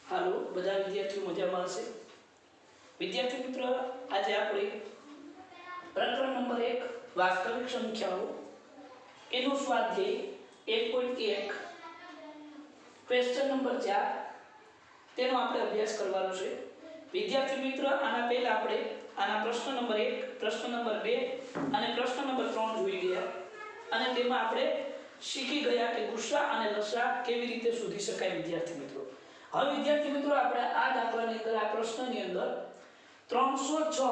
હાલો બધા વિદ્યાર્થીઓ મજામાં હશે। વિદ્યાર્થી મિત્રો આજે આપણે પ્રકરણ નંબર 1 વાસ્તવિક સંખ્યાઓ એનો સ્વાધ્યાય 1.1 ક્વેશ્ચન નંબર 4 તેનો આપણે અભ્યાસ કરવાનો છે। વિદ્યાર્થી મિત્રો આના પહેલા આપણે આના પ્રશ્ન નંબર 1 પ્રશ્ન નંબર 2 અને પ્રશ્ન નંબર 3 જોઈ ગયા અને તેમાં આપણે શીખી ગયા કે ગુસ્સા અને લસા કેવી રીતે શોધી શકાય। વિદ્યાર્થી મિત્રો હવે વિદ્યાર્થી મિત્રો આપણે આ દાખલાની અંદર આ પ્રશ્નની અંદર 306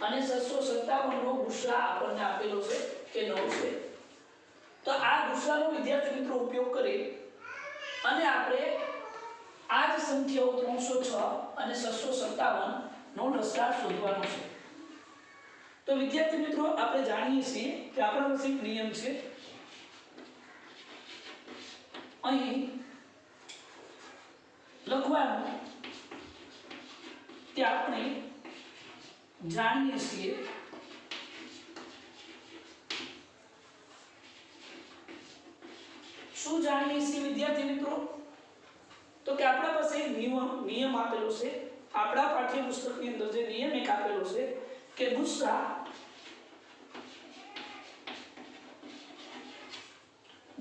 અને 657 નો ગુસ્સા આપણને આપેલો છે કે 9 છે। તો આ ગુસ્સાનો વિદ્યાર્થી મિત્રો ઉપયોગ કરી અને આપણે આ જ સંખ્યાઓ 306 અને 657 નો લસા શોધવાનો છે। તો વિદ્યાર્થી મિત્રો આપણે જાણીએ છીએ કે આપણા પાસે એક નિયમ છે। અહીં લખવાનું કે આપણે જાણીએ છીએ શું જાણીએ છીએ વિદ્યાર્થી મિત્રો? તો કે આપણા પાસે નિયમ આપેલો છે। આપણા પાઠ્યપુસ્તકની અંદર જે નિયમ એક આપેલો છે કે ગુસ્સા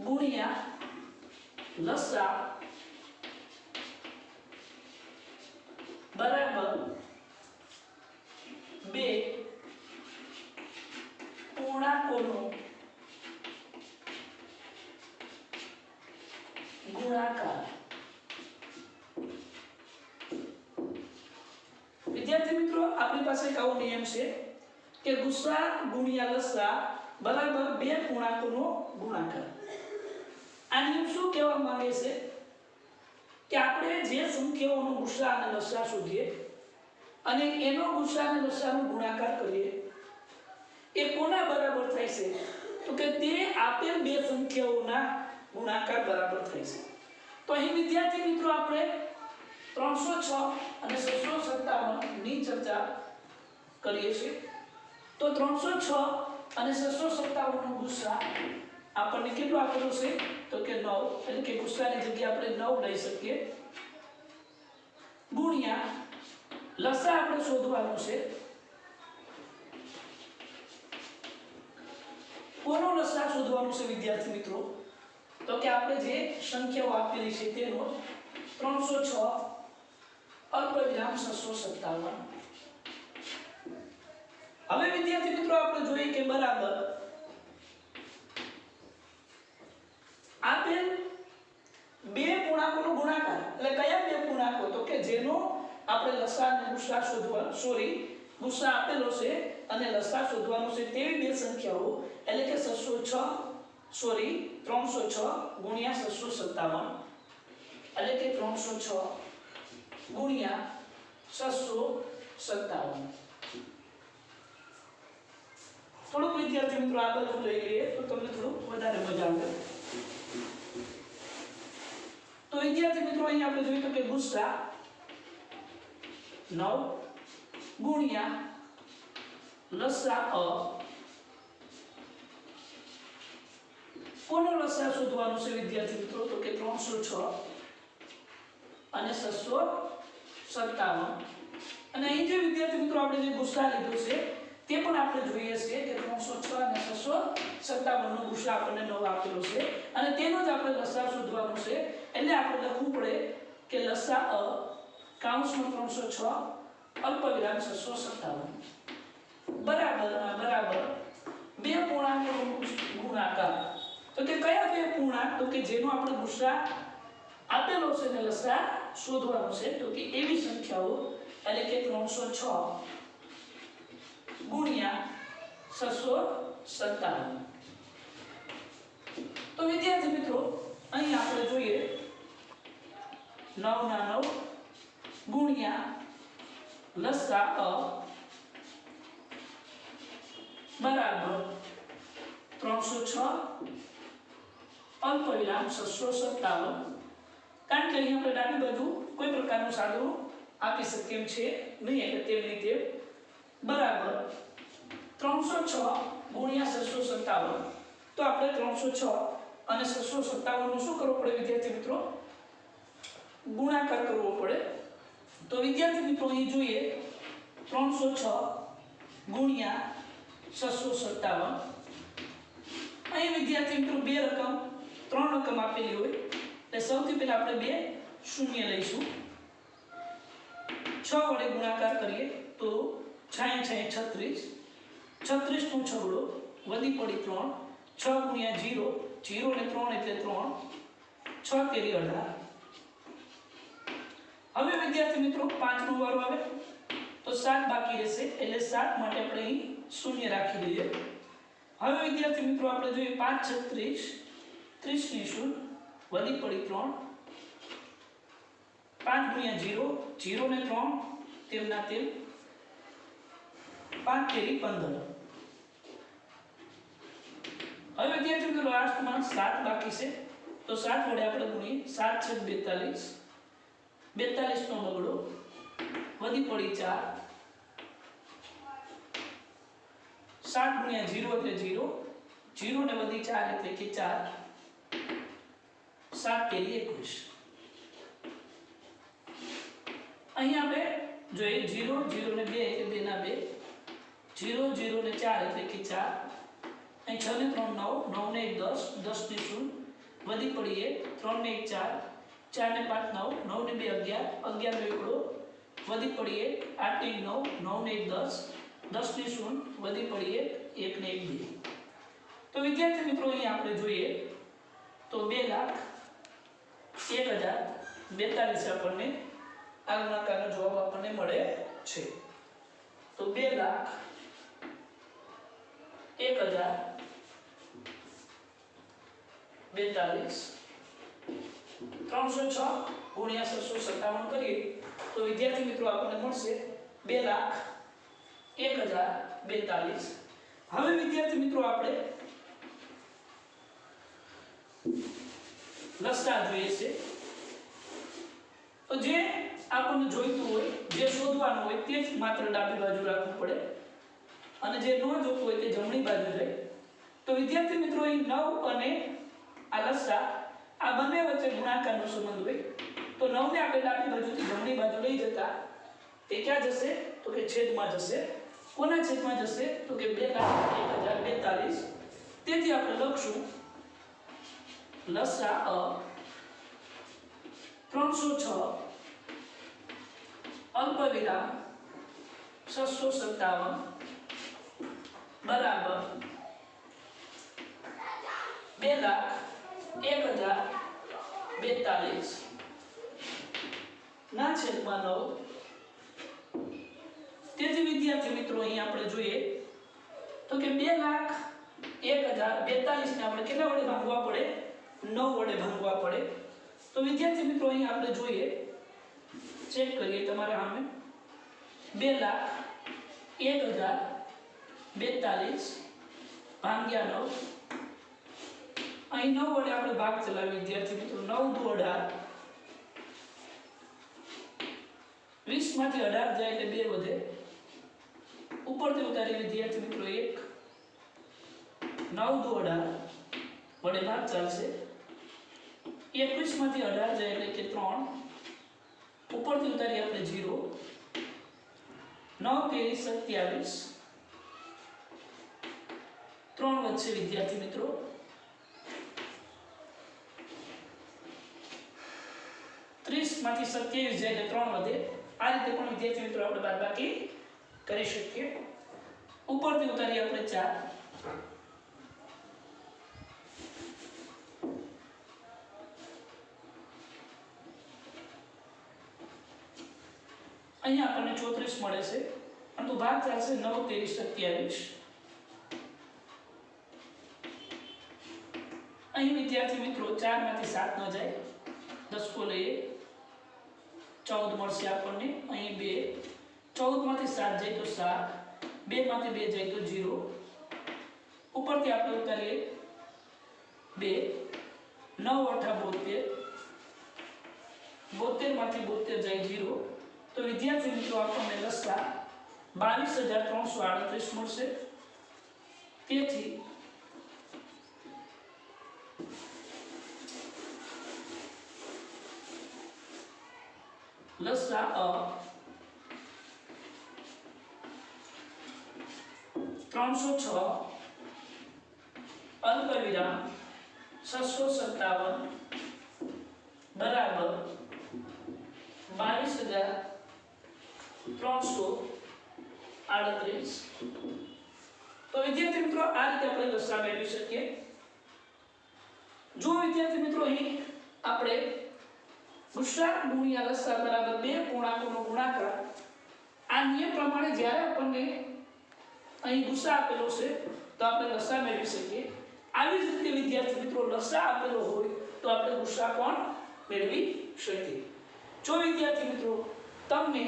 ગુણ્યા લસા બરાબર 2 પૂર્ણાંકોનો ગુણાકાર। વિદ્યાર્થી મિત્રો આપણી પાસે એક આવો નિયમ છે કે ગુસ્સા ગુણ્યા લસા બરાબર 2 પૂર્ણાંકોનો ગુણાકાર। આ નિયમ શું કહેવા માંગે છે કે આપણે જે સંખ્યાઓનો ગુસ્સા અને લસા શોધીએ અને એનો ગુસ્સા અને લસાનો ગુણાકાર કરીએ એ કોના બરાબર થાય છે? તો કે તે આપેલ બે સંખ્યાઓના ગુણાકાર બરાબર થાય છે। તો અહીં વિદ્યાર્થી મિત્રો આપણે 306 અને 657 ની ચર્ચા કરીએ છીએ। તો 306 અને 657 નો ગુસ્સા આપણને કેટલો આપેલો છે? તો કે 9 એટલે કે ગુસ્સાની જગ્યાએ આપણે 9 લઈ શકીએ ગુણ્યા લસા આપણે શોધવાનો છે। કોનો લસા શોધવાનો છે વિદ્યાર્થી મિત્રો? તો કે આપણે જે સંખ્યાઓ આપેલી છે તેનો 306 અલ્પવિરામ 657। હવે વિદ્યાર્થી મિત્રો આપણે જોઈએ કે બરાબર આપેલ બે પૂર્ણાંકોનો ગુણાકાર એટલે કયા બે પૂર્ણાંકો? તો કે જેનો આપણે લસા અને ગુસ્સા શોધવાનો ગુસ્સા આપેલો છે અને લસા શોધવાનો છે તેવી બે સંખ્યાઓ એટલે કે 306 ગુણ્યા 657 એટલે કે 306 ગુણ્યા 657। થોડુંક વિદ્યાર્થી મિત્રો આ બાજુ લઈ લઈએ તો તમને થોડું વધારે મજા આવે। તો વિદ્યાર્થી મિત્રો અહીં આપણે જોઈએ તો કે ગુસ્સા 9 ગુણ્યા લસા કોનો લસા શોધવાનો છે વિદ્યાર્થી મિત્રો? તો કે 306 અને 657 અને અહીં જે વિદ્યાર્થી મિત્રો આપણે જે ગુસ્સા લીધો છે તે પણ આપણે જોઈએ છે કે 306 અને 657 નો ગુસ્સા આપણને 9 આપેલો છે અને તેનો જ આપણે લસા શોધવાનો છે। એટલે આપણે લખવું પડે કે લસા કૌંસમાં 306 અલ્પવિરામ 657 બરાબર બે પૂર્ણાંકોનો ગુણાકાર। તો કે કયા બે પૂર્ણાંક? તો કે જેનો આપણે ગુસ્સા આપેલો છે ને લસા શોધવાનો છે તો કે એવી સંખ્યાઓ એટલે કે 306 ગુણ્યા 657। તો વિદ્યાર્થી મિત્રો અહીં આપણે જોઈએ 9 ના 9 ગુણ્યા લસા બરાબર 306 અલ્પવિરામ 657। કારણ કે અહીં આપણે ડાબી બાજુ કોઈ પ્રકારનું સાદું આપી શકીએ એમ છે નહીં એટલે તેવી રીતે બરાબર 306 ગુણ્યા 657। તો આપણે 306 અને 657 નું શું કરવું પડે વિદ્યાર્થી મિત્રો? ગુણાકાર કરવો પડે. તો વિદ્યાર્થી મિત્રો અહીં જોઈએ 306 ગુણ્યા 657. અહીં વિદ્યાર્થી મિત્રો બે રકમ ત્રણ રકમ આપેલી હોય એટલે સૌથી પહેલા આપણે બે શૂન્ય લઈશું. 6 વડે ગુણાકાર કરીએ તો 6 × 6 = 36. 36 નો છગડો વધી પડી 3. 6 ગુણ્યા 0, 0 ને 3 એટલે 3. 6 તેરી 18. હવે વિદ્યાર્થી મિત્રો 5 નો વારો આવે તો 7 બાકી રહેશે એટલે 7 માટે આપણે અહીં શૂન્ય રાખી દઈએ. હવે વિદ્યાર્થી મિત્રો આપણે જોઈએ 5 × 36, 30 ની શૂન્ય વધી પડી 3. 5 ગુણ્યા 0, 0 ને 3 તેમના તેમ. 5 તેરી 15. હવે વિદ્યાર્થી મિત્રો લાસ્ટમાં 7 બાકી છે તો 7 વડે આપણે ગુણીએ. 7 × 42, 42 નો બગડો વધી પડી 4. 7 ગુણ્યા 0 એટલે 0, 0 ને વધી 4 એટલે કે 4. 7 તેરી 21. અહીં આપણે જોઈએ 0, 0 ને 2 એટલે 2 ના 2, 0, 0 ને 4 એટલે કે 4. અહીં 6 ને 3 9, 9 ને 1 10, 10 ની શૂન્ય વધી પડી 1, 3 ને 1 4, 4 ને 5 9, 9 ને 2 11, 11 નો એકડો વધી પડી 1, 8 ને 9, 9 ને 1 10, 10 ની શૂન્ય વધી પડી 1, 1 ને 1 2. તો વિદ્યાર્થી મિત્રો અહીં આપણે જોઈએ તો 2,01,042 આપણને આ ગુણાકારનો જવાબ આપણને મળે છે. તો 2,01,042 306 ગુણ્યા 657 કરીએ તો વિદ્યાર્થી મિત્રો આપણને મળશે 2,01,042. હવે વિદ્યાર્થી મિત્રો આપણે લસા જોઈએ છે. તો જે આપણને જોઈતું હોય, જે શોધવાનું હોય તે જ માત્ર ડાબી બાજુ રાખવું પડે અને જે ન જોતું હોય તે જમણી બાજુ જાય. તો વિદ્યાર્થી મિત્રો અહીં 9 અને આ લસા આ બંને વચ્ચે ગુણાકારનો સંબંધ હોય તો 9 ને આપણે ડાબી બાજુથી જમણી બાજુ લઈ જતા તે ક્યાં જશે તો કે છેદમાં જશે. કોના છેદમાં જશે તો કે 2,01,042. તેથી આપણે લખશું લસા 306 અલ્પવિરામ 657 બરાબર 2,01,042 ના છેદમાં 9. તેથી વિદ્યાર્થી મિત્રો અહીં આપણે જોઈએ તો કે 2,01,042 ને આપણે કેટલા વડે ભાગવા પડે 9 વડે ભાગવા પડે. તો વિદ્યાર્થી મિત્રો અહીં આપણે જોઈએ ચેક કરીએ તમારા સામે 2,01,042 ભાગ્યા 9. અહીં 9 વડે આપણે ભાગ ચલાવી વિદ્યાર્થી મિત્રો. 9 × 2 = 18. 20 માંથી 18 જાય એટલે 2 વધે. ઉપરથી ઉતારી વિદ્યાર્થી મિત્રો 1. 9 × 2 = 18 વડે ભાગ ચાલશે. 21 માંથી 18 જાય એટલે કે 3. ઉપરથી ઉતારી આપણે 0. 9 તેરી 27. 3 વધશે વિદ્યાર્થી મિત્રો. 30 માંથી 27 જાય એટલે 3 વધે. આ રીતે પણ વિદ્યાર્થી મિત્રો આપણે બાદબાકી કરી શકીએ. ઉપરથી ઉતારી આપણે 4. અહીંયા આપણને 34 મળે છે પરંતુ ભાગ ચાલશે 9 તેરી 27. અહીં વિદ્યાર્થી મિત્રો 4 માંથી 7 ન જાય, 10 કો લઈએ 14 મળશે આપણને. અહીં 2, 14 માંથી 7 જાય તો 7, 2 માંથી 2 જાય તો 0. ઉપરથી આપણે ઉતારીએ 2, 9 × 8 = 72, 72 માંથી 72 જાય 0. તો વિદ્યાર્થી મિત્રો આપણને લસા 22,338 મળશે. તેથી લસાઅ 306 અલ્પવિરામ 657 બરાબર 22,338. તો વિદ્યાર્થી મિત્રો આ રીતે આપણે લસાઅ મેળવી શકીએ. જો વિદ્યાર્થી મિત્રો અહીં આપણે ગુસા ગુણ્યા લસાઅ બરાબર બે પૂર્ણાંકોનો ગુણાકાર આ નિયમ પ્રમાણે જ્યારે આપણને અહીં ગુસા આપેલો છે તો આપણે લસાઅ મેળવી શકીએ. આવી જ રીતે વિદ્યાર્થી મિત્રો લસાઅ આપેલો હોય તો આપણે ગુસા પણ મેળવી શકીએ. જો વિદ્યાર્થી મિત્રો તમને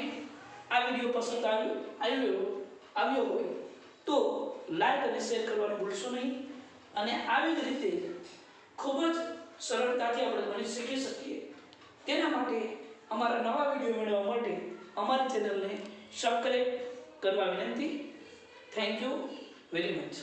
આ વિડિયો પસંદ આવ્યો હોય તો લાઈક અને શેર કરવાનું ભૂલશો નહીં. અને આવી જ રીતે ખૂબ જ સરળતાથી આપણે ગણિત શીખી શકીએ તેના માટે અમારા નવા વિડિયો મેળવવા માટે અમારી ચેનલને સબસ્ક્રાઇબ કરવા વિનંતી. Thank you very much.